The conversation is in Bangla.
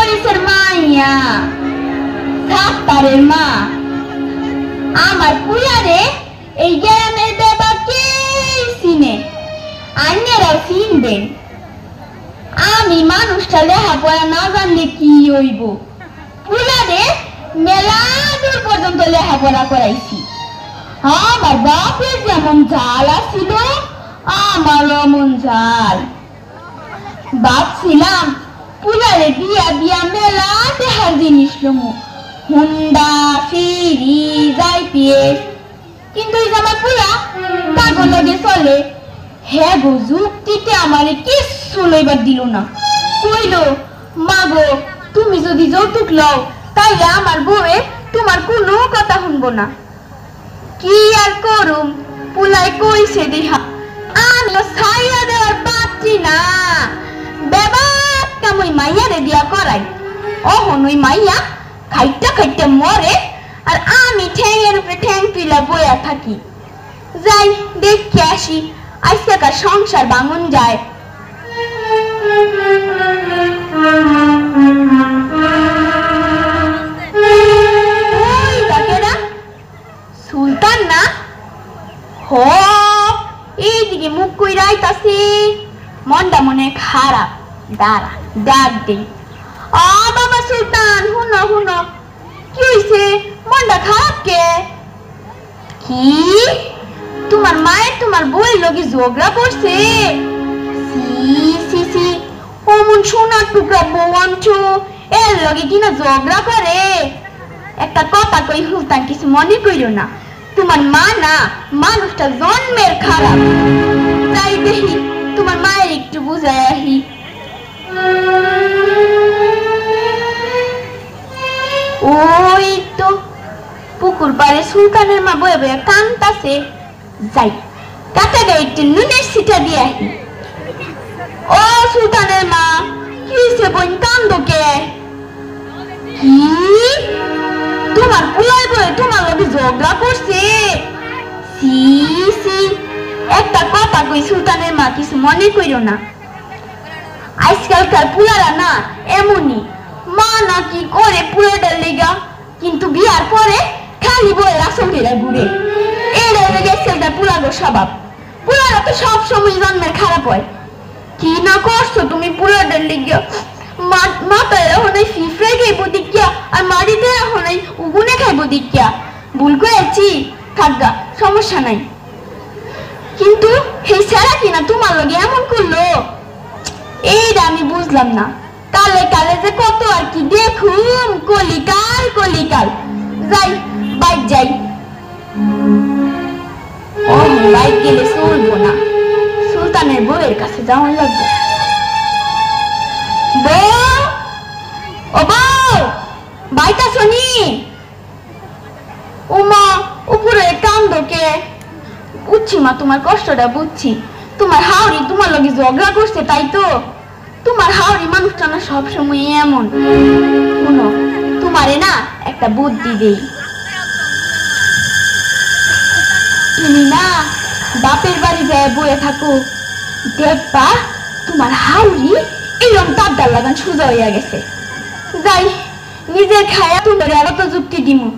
মরিসের মাইয়া সাত্তারের মা আমার পুয়ারে এই গ্রামের বেবা কে চিনে আন্যেরাও চিনবেন আমি মানুষটা লেখাপড়া না জানলে কি হইব পুলারে মেলা দূর পর্যন্ত লেখাপড়া করাইছি আমার বাপের যেমন ঝাল ছিল আমারও মন ঝাল ভাবছিলাম পুলারে বিয়া দিয়া মেলা দেহার জিনিস লমু হুন্ডা ফ্রিজ আইপিএস কিন্তু এই আমার পুলা পাগল লগে চলে হ্যাঁ গো যুক্তিতে আমারে কিচ্ছু লইবার দিল না কইলো মা গো তুমি যদি যৌতুক লও তাইলে আমার বউয়ে তোমার কোনো কথা শুনবো না কি আর করুম পুলাই কইছে দেহা আমি ছাইয়া দেওয়ার পাত্রী না বেবাক কামই মাইয়ারে দিয়া করাই অহন ওই মাইয়া খাইটা খাইতে মরে আর আমি ঠ্যাংয়ের উপরে ঠ্যাং তুইলা বইয়া থাকি যাই দেখে আসি আজকার সংসার ভাঙন যায় সুলতান না হো এইদিকে মুখ কইরা আইতাছে মনটা মনে খারাপ দাঁড়া ডাক দেই আ বাবা সুলতান হুনো হুনো কি হইছে মনটা খারাপ কে কি তোমার মায়ের তোমার বউয়ের লগে ঝগড়া করছে সি সি সি অমন সোনার টুকরা বউ আনছো এর লগে কিনা ঝগড়া করে একটা কথা কই সুলতান কিছু মনে কইরো না তোমার মা না মানুষটা জন্মের খারাপ তাই দেখি তোমার মায়ের একটু বুঝাই আহি ওই তো পুকুর পাড়ে সুলতানের মা বয়ে বয়ে কান্তাছে যাই কাকা গায়ে একটু নুনের সিটা দিয়ে আহি ও সুলতানের মা কি হইছে বোন কান্দো কে কি তোমার পুলাই বয়ে তোমার লগে ঝগড়া করছে সি সি একটা কথা কই সুলতানের মা কিছু মনে কইরো না আজকালকার পুলারা না এমনই মা না কি করে পুলাটার লেগা কিন্তু বিয়ার পরে খালি বয়ে রাসন ফেরা ঘুরে এর গেছে পুলাগো স্বভাব পুলারা তো সব সময় জন্মের খারাপ হয় কি না করছো তুমি পুলাটার লেগা মাথায় এখন এই ফিফড়ে খাইব দিকিয়া আর মাটিতে এখন এই উগুনে খাইব দিকিয়া ভুল করেছি থাকগা সমস্যা নাই কিন্তু এই সারা কিনা তোমার লগে এমন করলো এইটা আমি বুঝলাম না কালে কালে যে কত আর কি দেখুম কলিকাল যাই বাইক যাই ও বাইক গেলে চলবো না সুলতানের বউয়ের কাছে যাওয়ার লাগবে বউ ও বউ বাইটা শুনি উমা উপরে কান্দো কে বুঝছি মা তোমার কষ্টটা বুঝছি তোমার হাওড়ি তোমার লগে ঝগড়া করছে তাই তো তোমার হাওড়ি মানুষটা না সবসময় এমন শুনো তোমারে না একটা বুদ্ধি দেই তুমি না বাপের বাড়ি যায় বয়ে থাকো দেখবা তোমার হাওড়ি এরকম তার লাগান সোজা হইয়া গেছে যাই নিজের খায়া তোমার আরো তো যুক্তি দিমু